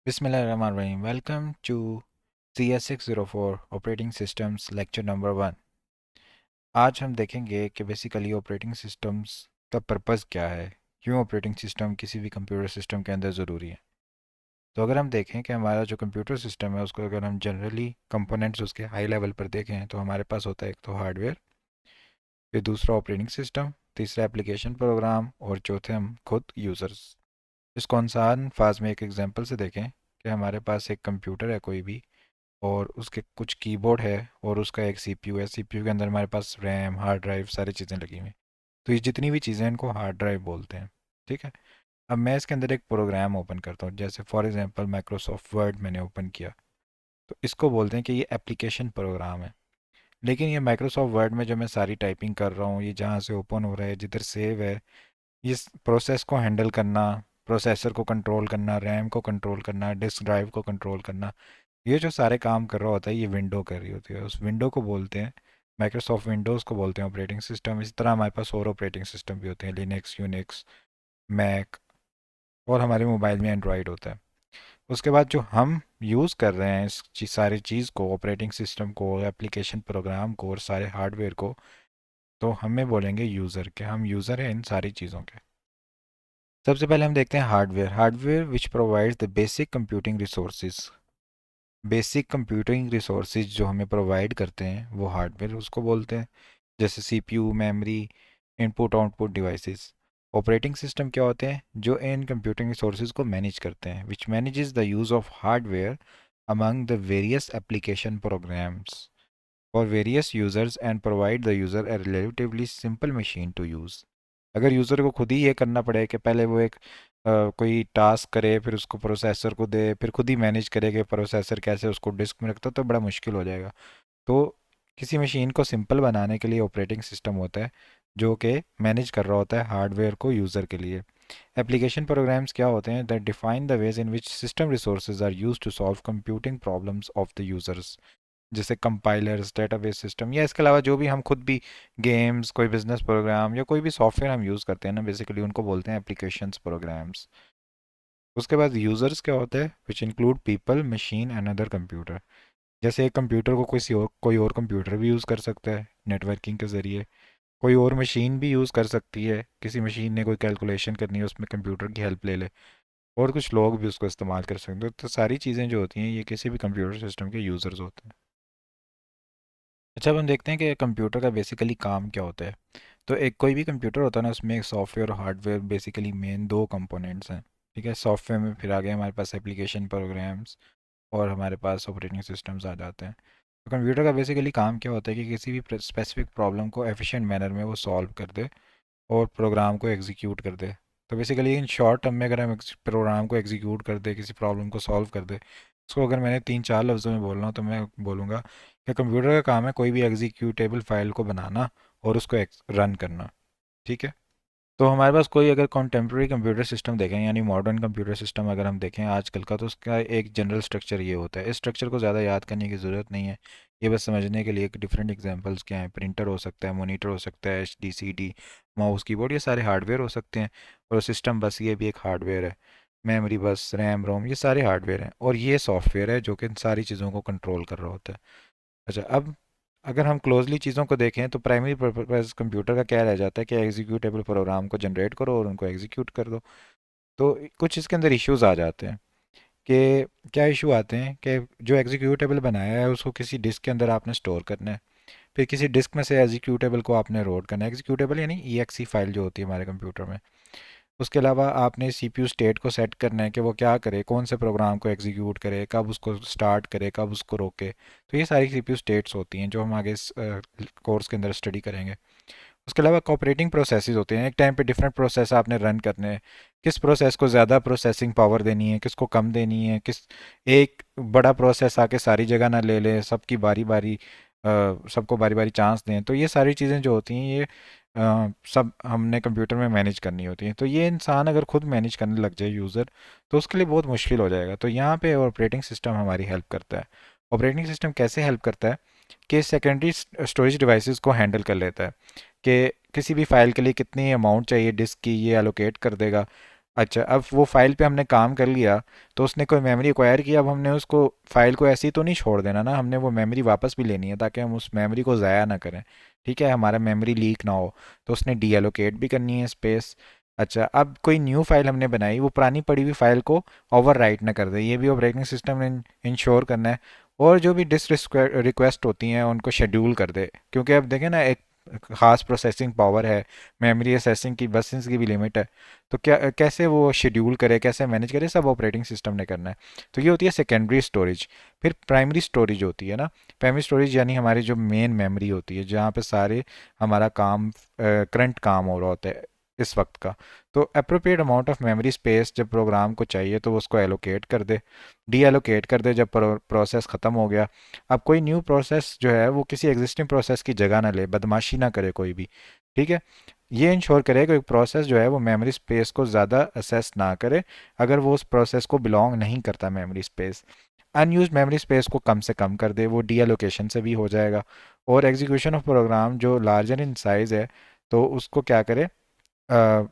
Bismillahirrahmanirrahim. Welcome to CS604 Operating Systems Lecture Number 1. आज हम देखेंगे कि बेसिकली ऑपरेटिंग सिस्टम्स का पर्पस क्या है, क्यों ऑपरेटिंग सिस्टम किसी भी कंप्यूटर सिस्टम के अंदर ज़रूरी है। तो अगर हम देखें कि हमारा जो कंप्यूटर सिस्टम है उसको अगर हम जनरली कंपोनेंट्स उसके हाई लेवल पर देखें तो हमारे पास होता है एक तो हार्डवेयर, फिर दूसरा ऑपरेटिंग सिस्टम, तीसरा एप्लीकेशन प्रोग्राम और चौथे हम खुद यूज़र्स। इसको आसान फाज में एक एग्जांपल से देखें कि हमारे पास एक कंप्यूटर है कोई भी और उसके कुछ कीबोर्ड है और उसका एक सीपीयू है। सीपीयू के अंदर हमारे पास रैम, हार्ड ड्राइव सारी चीज़ें लगी हुई हैं। तो ये जितनी भी चीज़ें हैं इनको हार्ड ड्राइव बोलते हैं। ठीक है। अब मैं इसके अंदर एक प्रोग्राम ओपन करता हूँ, जैसे फॉर एग्जांपल माइक्रोसॉफ्ट वर्ड मैंने ओपन किया, तो इसको बोलते हैं कि ये एप्लीकेशन प्रोग्राम है। लेकिन ये माइक्रोसॉफ्ट वर्ड में जो मैं सारी टाइपिंग कर रहा हूँ, ये जहाँ से ओपन हो रहा है, जिधर सेव है, इस प्रोसेस को हैंडल करना, प्रोसेसर को कंट्रोल करना, रैम को कंट्रोल करना, डिस्क ड्राइव को कंट्रोल करना, ये जो सारे काम कर रहा होता है ये विंडो कर रही होती है। उस विंडो को बोलते हैं, माइक्रोसॉफ्ट विंडोज़ को बोलते हैं ऑपरेटिंग सिस्टम। इसी तरह हमारे पास और ऑपरेटिंग सिस्टम भी होते हैं, लिनक्स, यूनिक्स, मैक, और हमारे मोबाइल में एंड्रॉयड होता है। उसके बाद जो हम यूज़ कर रहे हैं इस सारी चीज़ को, ऑपरेटिंग सिस्टम को, एप्लीकेशन प्रोग्राम को और सारे हार्डवेयर को, तो हमें बोलेंगे यूज़र के। हम यूज़र हैं इन सारी चीज़ों के। सबसे पहले हम देखते हैं hardware. Hardware which provides the basic computing resources. Basic computing resources जो हमें प्रोवाइड करते हैं वो हार्डवेयर उसको बोलते हैं, जैसे CPU, memory, input output devices. Operating system क्या होते हैं? जो इन कंप्यूटिंग रिसोर्सेज को मैनेज करते हैं, which manages the use of hardware among the various application programs for various users and provide the user a relatively simple machine to use। अगर user को खुद ही ये करना पड़े कि पहले वो एक कोई टास्क करे, फिर उसको प्रोसेसर को दे, फिर खुद ही मैनेज करे कि प्रोसेसर कैसे उसको डिस्क में रखता, तो बड़ा मुश्किल हो जाएगा। तो किसी मशीन को सिंपल बनाने के लिए ऑपरेटिंग सिस्टम होता है जो कि मैनेज कर रहा होता है हार्डवेयर को यूज़र के लिए। एप्लीकेशन प्रोग्राम्स क्या होते हैं? That define the ways in which system resources are use to solve computing problems of the users, जैसे कंपाइलर्स, डेटाबेस सिस्टम, या इसके अलावा जो भी हम खुद भी गेम्स, कोई बिजनेस प्रोग्राम या कोई भी सॉफ्टवेयर हम यूज़ करते हैं ना, बेसिकली उनको बोलते हैं एप्लीकेशंस प्रोग्राम्स। उसके बाद यूज़र्स क्या होता है? Which include people, machine and other computer. जैसे एक कंप्यूटर को कोई और कंप्यूटर भी यूज़ कर सकता है नेटवर्किंग के ज़रिए। कोई और मशीन भी यूज़ कर सकती है, किसी मशीन ने कोई कैलकुलेशन करनी है उसमें कंप्यूटर की हेल्प ले ले, और कुछ लोग भी उसको इस्तेमाल कर सकते हैं। तो सारी चीज़ें जो होती हैं ये किसी भी कंप्यूटर सिस्टम के यूज़र्स होते हैं। अच्छा, अब हम देखते हैं कि कंप्यूटर का बेसिकली काम क्या होता है। तो एक कोई भी कंप्यूटर होता है ना, उसमें एक सॉफ्टवेयर और हार्डवेयर बेसिकली मेन दो कंपोनेंट्स हैं। ठीक है। सॉफ्टवेयर में फिर आगे हमारे पास एप्लीकेशन प्रोग्राम्स और हमारे पास ऑपरेटिंग सिस्टम्स आ जाते हैं। तो कंप्यूटर का बेसिकली काम क्या होता है कि किसी भी स्पेसिफिक प्रॉब्लम को एफिशिएंट मैनर में वो सॉल्व कर दे और प्रोग्राम को एग्जीक्यूट कर दे। तो बेसिकली इन शॉर्ट टर्म में अगर हम प्रोग्राम को एग्जीक्यूट कर दे, किसी प्रॉब्लम को सॉल्व कर दे, इसको अगर मैंने 3-4 लफ्ज़ों में बोलना हो तो मैं बोलूँगा कि कंप्यूटर का काम है कोई भी एग्जीक्यूटेबल फाइल को बनाना और उसको रन करना। ठीक है। तो हमारे पास कोई अगर कॉन्टेम्प्रेरी कंप्यूटर सिस्टम देखें, यानी मॉडर्न कंप्यूटर सिस्टम अगर हम देखें आजकल का, तो उसका एक जनरल स्ट्रक्चर ये होता है। इस स्ट्रक्चर को ज़्यादा याद करने की ज़रूरत नहीं है, ये बस समझने के लिए एक डिफरेंट एग्जांपल्स क्या हैं। प्रिंटर हो सकता है, मॉनिटर हो सकता है, HDCD, माउस, कीबोर्ड, ये सारे हार्डवेयर हो सकते हैं। और सिस्टम बस ये भी एक हार्डवेयर है। मेमोरी बस, रैम रोम, ये सारे हार्डवेयर हैं, और ये सॉफ्टवेयर है जो कि इन सारी चीज़ों को कंट्रोल कर रहा होता है। अच्छा, अब अगर हम क्लोजली चीज़ों को देखें तो प्राइमरी पर्पस कंप्यूटर का क्या रह जाता है कि एग्जीक्यूटेबल प्रोग्राम को जनरेट करो और उनको एग्जीक्यूट कर दो। तो कुछ इसके अंदर इश्यूज आ जाते हैं कि क्या इशू आते हैं कि जो एग्जीक्यूटेबल बनाया है उसको किसी डिस्क के अंदर आपने स्टोर करना है, फिर किसी डिस्क में से एग्जीक्यूटेबल को आपने लोड करना है। एग्जीक्यूटेबल यानी EXE फाइल जो होती है हमारे कंप्यूटर में। उसके अलावा आपने CPU स्टेट को सेट करना है कि वो क्या करे, कौन से प्रोग्राम को एग्जीक्यूट करे, कब उसको स्टार्ट करे, कब उसको रोके। तो ये सारी CPU स्टेट्स होती हैं जो हम आगे इस कोर्स के अंदर स्टडी करेंगे। उसके अलावा कोऑपरेटिंग प्रोसेसेस होते हैं। एक टाइम पे डिफरेंट प्रोसेस आपने रन करने हैं, किस प्रोसेस को ज़्यादा प्रोसेसिंग पावर देनी है, किसको कम देनी है, किस एक बड़ा प्रोसेस आके सारी जगह ना ले ले, सबकी बारी बारी सबको बारी बारी चांस दें। तो ये सारी चीज़ें जो होती हैं ये सब हमने कंप्यूटर में मैनेज करनी होती हैं। तो ये इंसान अगर खुद मैनेज करने लग जाए यूज़र, तो उसके लिए बहुत मुश्किल हो जाएगा। तो यहाँ पे ऑपरेटिंग सिस्टम हमारी हेल्प करता है। ऑपरेटिंग सिस्टम कैसे हेल्प करता है कि सेकेंडरी स्टोरेज डिवाइसेस को हैंडल कर लेता है कि किसी भी फाइल के लिए कितनी अमाउंट चाहिए डिस्क की, ये एलोकेट कर देगा। अच्छा, अब वो फाइल पे हमने काम कर लिया, तो उसने कोई मेमोरी एक्वायर किया, अब हमने उसको फाइल को ऐसे ही तो नहीं छोड़ देना ना, हमने वो मेमोरी वापस भी लेनी है ताकि हम उस मेमोरी को ज़ाया ना करें। ठीक है, हमारा मेमोरी लीक ना हो। तो उसने डी एलोकेट भी करनी है स्पेस। अच्छा, अब कोई न्यू फाइल हमने बनाई, वो पुरानी पड़ी हुई फाइल को ओवर राइट ना कर दे, ये भी ऑपरेटिंग सिस्टम ने इंश्योर करना है। और जो भी डिस रिक्वेस्ट होती हैं उनको शेड्यूल कर दे, क्योंकि अब देखें ना, एक खास प्रोसेसिंग पावर है, मेमोरी एसेसिंग की बसेस की भी लिमिट है। तो क्या कैसे वो शेड्यूल करे, कैसे मैनेज करे, सब ऑपरेटिंग सिस्टम ने करना है। तो ये होती है सेकेंडरी स्टोरेज। फिर प्राइमरी स्टोरेज होती है ना। प्राइमरी स्टोरेज यानी हमारी जो मेन मेमोरी होती है, जहाँ पे सारे हमारा काम, करंट काम हो रहा होता है इस वक्त का। तो appropriate amount of memory space जब प्रोग्राम को चाहिए तो वो उसको एलोकेट कर दे, डी एलोकेट कर दे जब प्रोसेस ख़त्म हो गया। अब कोई न्यू प्रोसेस जो है वो किसी एग्जिस्टिंग प्रोसेस की जगह ना ले, बदमाशी ना करे कोई भी। ठीक है, ये इंश्योर करे कि प्रोसेस जो है वो मेमोरी स्पेस को ज़्यादा असेस ना करे अगर वो उस प्रोसेस को बिलोंग नहीं करता memory space. Unused memory space को कम से कम कर दे, वो डी एलोकेशन से भी हो जाएगा। और एग्जीक्यूशन ऑफ प्रोग्राम जो लार्जर इन साइज है, तो उसको क्या करे, अ,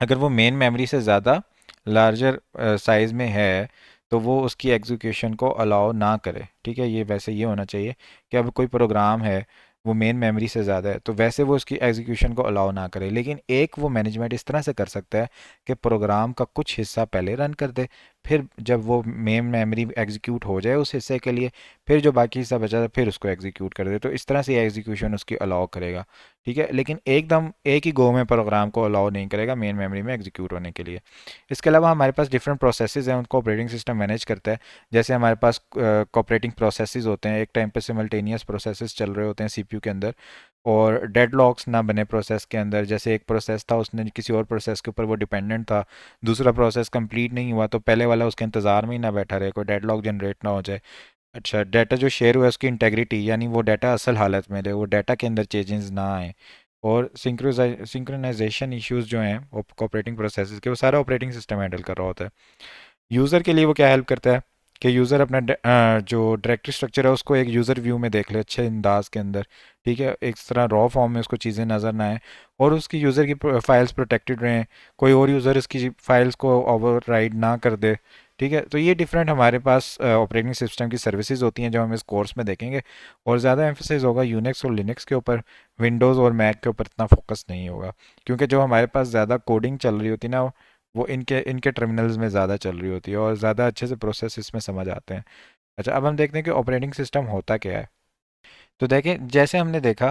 अगर वो मेन मेमोरी से ज़्यादा लार्जर साइज़ में है तो वो उसकी एग्जीक्यूशन को अलाउ ना करे। ठीक है, ये वैसे ये होना चाहिए कि अब कोई प्रोग्राम है वो मेन मेमोरी से ज़्यादा है तो वैसे वो उसकी एग्जीक्यूशन को अलाउ ना करे, लेकिन एक वो मैनेजमेंट इस तरह से कर सकता है कि प्रोग्राम का कुछ हिस्सा पहले रन कर दे, फिर जब वो मेन मेमोरी एग्जीक्यूट हो जाए उस हिस्से के लिए, फिर जो बाकी हिस्सा बचा है फिर उसको एग्जीक्यूट कर दे। तो इस तरह से एग्जीक्यूशन उसकी अलाउ करेगा। ठीक है, लेकिन एकदम एक ही गो में प्रोग्राम को अलाउ नहीं करेगा मेन मेमोरी में एग्जीक्यूट होने के लिए। इसके अलावा हमारे पास डिफरेंट प्रोसेसेस हैं, उनको ऑपरेटिंग सिस्टम मैनेज करता है। जैसे हमारे पास कोऑपरेटिंग प्रोसेसेस होते हैं, एक टाइम पे सिमल्टेनियस प्रोसेसेस चल रहे होते हैं सीपीयू के अंदर, और डेडलॉक्स ना बने प्रोसेस के अंदर। जैसे एक प्रोसेस था, उसने किसी और प्रोसेस के ऊपर वो डिपेंडेंट था, दूसरा प्रोसेस कंप्लीट नहीं हुआ तो पहले वाला उसके इंतजार में ही ना बैठा रहे, कोई डेडलॉक जनरेट ना हो जाए। अच्छा, डाटा जो शेयर हुआ है उसकी इंटेग्रिटी, यानी वो डाटा असल हालत में रहे, वो डाटा के अंदर चेंजेस ना आए। और सिंक्रोनाइजेशन इश्यूज जो हैं ऑपरेटिंग प्रोसेसेस के, वो सारा ऑपरेटिंग सिस्टम हैंडल कर रहा होता है। यूज़र के लिए वो क्या हेल्प करता है कि यूज़र अपना जो डायरेक्टरी स्ट्रक्चर है उसको एक यूज़र व्यू में देख ले अच्छे अंदाज के अंदर। ठीक है, एक तरह रॉ फॉर्म में उसको चीज़ें नज़र ना आए, और उसकी यूज़र की फाइल्स प्रोटेक्टेड रहें, कोई और यूज़र इसकी फाइल्स को ओवरराइड ना कर दे। ठीक है, तो ये डिफरेंट हमारे पास ऑपरेटिंग सिस्टम की सर्विसेज होती हैं जो हम इस कोर्स में देखेंगे। और ज़्यादा एम्फोसिस होगा यूनिक्स और लिनक्स के ऊपर, विंडोज़ और मैक के ऊपर इतना फोकस नहीं होगा, क्योंकि जो हमारे पास ज़्यादा कोडिंग चल रही होती है ना, वो इनके इनके टर्मिनल्स में ज़्यादा चल रही होती है और ज़्यादा अच्छे से प्रोसेस इसमें समझ आते हैं। अच्छा, अब हम देखते हैं कि ऑपरेटिंग सिस्टम होता क्या है। तो देखें, जैसे हमने देखा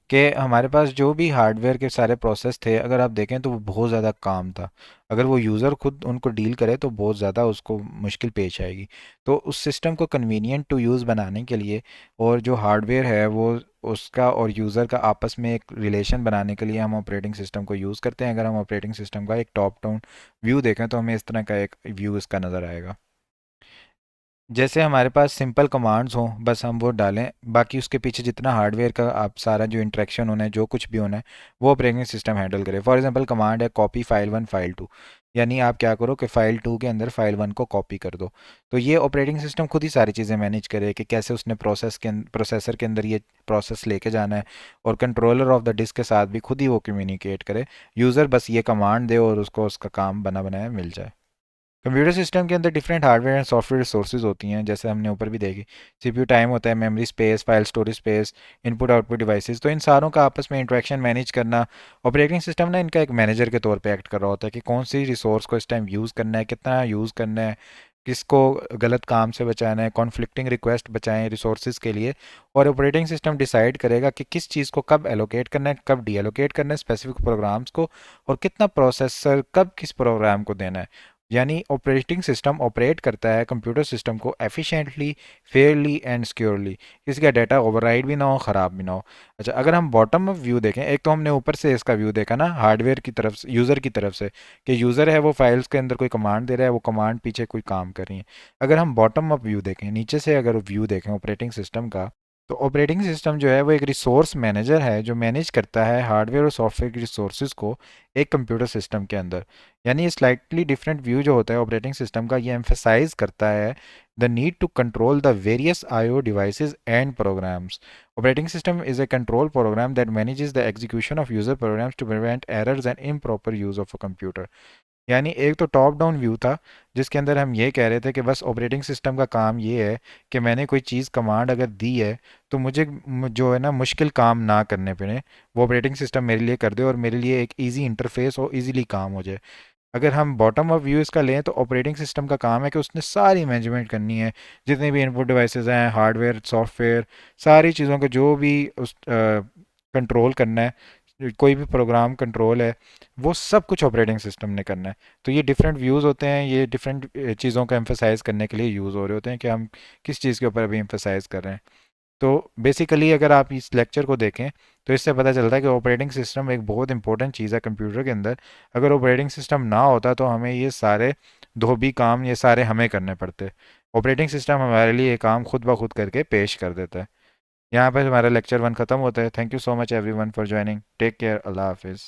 कि हमारे पास जो भी हार्डवेयर के सारे प्रोसेस थे, अगर आप देखें तो वो बहुत ज़्यादा काम था। अगर वो यूज़र खुद उनको डील करे तो बहुत ज़्यादा उसको मुश्किल पेश आएगी। तो उस सिस्टम को कन्वीनियंट टू यूज़ बनाने के लिए, और जो हार्डवेयर है वो उसका और यूज़र का आपस में एक रिलेशन बनाने के लिए हम ऑपरेटिंग सिस्टम को यूज़ करते हैं। अगर हम ऑपरेटिंग सिस्टम का एक टॉप डाउन व्यू देखें तो हमें इस तरह का एक व्यू इसका नज़र आएगा। जैसे हमारे पास सिंपल कमांड्स हों, बस हम वो डालें, बाकी उसके पीछे जितना हार्डवेयर का आप सारा जो इंटरेक्शन होना है, जो कुछ भी होना है, वो ऑपरेटिंग सिस्टम हैंडल करे। फॉर एग्जांपल कमांड है copy file one file two, यानी आप क्या करो कि फाइल टू के अंदर फाइल वन को कॉपी कर दो। तो ये ऑपरेटिंग सिस्टम खुद ही सारी चीज़ें मैनेज करे कि कैसे उसने प्रोसेसर के अंदर ये प्रोसेस लेके जाना है, और कंट्रोलर ऑफ द डिस्क के साथ भी खुद ही वो कम्युनिकेट करे। यूज़र बस ये कमांड दे और उसको उसका काम बना बनाया मिल जाए। कंप्यूटर सिस्टम के अंदर different hardware and software resources होती हैं, जैसे हमने ऊपर भी देखी। सीपीयू टाइम होता है, memory space, file storage space, input output devices, तो इन सारों का आपस में इंटरेक्शन मैनेज करना, ऑपरेटिंग सिस्टम ना इनका एक मैनेजर के तौर पे एक्ट कर रहा होता है कि कौन सी रिसोर्स को इस टाइम यूज़ करना है, कितना यूज़ करना है, किसको गलत काम से बचाना है, कॉन्फ्लिक्टिंग रिक्वेस्ट बचाएं रिसोर्सेज के लिए। और ऑपरेटिंग सिस्टम डिसाइड करेगा कि किस चीज़ को कब एलोकेट करना है, कब डी एलोकेट करना है स्पेसिफिक प्रोग्राम्स को, और कितना प्रोसेसर कब किस प्रोग्राम को देना है। यानी ऑपरेटिंग सिस्टम ऑपरेट करता है कंप्यूटर सिस्टम को एफिशिएंटली, फेयरली एंड सिक्योरली, किसी का डाटा ओवरराइड भी ना हो, ख़राब भी ना हो। अच्छा, अगर हम बॉटम अप व्यू देखें, एक तो हमने ऊपर से इसका व्यू देखा ना हार्डवेयर की तरफ से, यूज़र की तरफ से, कि यूज़र है वो फाइल्स के अंदर कोई कमांड दे रहा है, वो कमांड पीछे कोई काम कर रही है। अगर हम बॉटम अप व्यू देखें, नीचे से अगर व्यू देखें ऑपरेटिंग सिस्टम का, तो ऑपरेटिंग सिस्टम जो है वो एक रिसोर्स मैनेजर है जो मैनेज करता है हार्डवेयर और सॉफ्टवेयर के रिसोर्सेज को एक कंप्यूटर सिस्टम के अंदर। यानी ये स्लाइटली डिफरेंट व्यू जो होता है ऑपरेटिंग सिस्टम का, ये एम्फेसाइज करता है the need to control the various IO devices and programs. Operating system is a control program that manages the execution of user programs to prevent errors and improper use of a computer। यानी एक तो top down view था जिसके अंदर हम ये कह रहे थे कि बस ऑपरेटिंग सिस्टम का काम ये है कि मैंने कोई चीज़ कमांड अगर दी है तो मुझे जो है ना मुश्किल काम ना करने पड़े, वो ऑपरेटिंग सिस्टम मेरे लिए कर दे और मेरे लिए एक इजी इंटरफेस हो, इजीली काम हो जाए। अगर हम बॉटम अप व्यू इसका लें तो ऑपरेटिंग सिस्टम का काम है कि उसने सारी मैनेजमेंट करनी है, जितने भी इनपुट डिवाइसेस हैं, हार्डवेयर सॉफ्टवेयर, सारी चीज़ों को जो भी उस कंट्रोल करना है, कोई भी प्रोग्राम कंट्रोल है, वो सब कुछ ऑपरेटिंग सिस्टम ने करना है। तो ये डिफरेंट व्यूज़ होते हैं, ये डिफरेंट चीज़ों को एम्फेसाइज करने के लिए यूज़ हो रहे होते हैं कि हम किस चीज़ के ऊपर अभी एम्फेसाइज कर रहे हैं। तो बेसिकली अगर आप इस लेक्चर को देखें तो इससे पता चलता है कि ऑपरेटिंग सिस्टम एक बहुत इंपॉर्टेंट चीज़ है कंप्यूटर के अंदर। अगर ऑपरेटिंग सिस्टम ना होता तो हमें ये सारे धोबी काम ये सारे हमें करने पड़ते। ऑपरेटिंग सिस्टम हमारे लिए ये काम खुद ब खुद करके पेश कर देता है। यहाँ पर हमारा लेक्चर 1 ख़त्म होता है। Thank you so much everyone for joining. Take care. अल्लाह हाफिज़।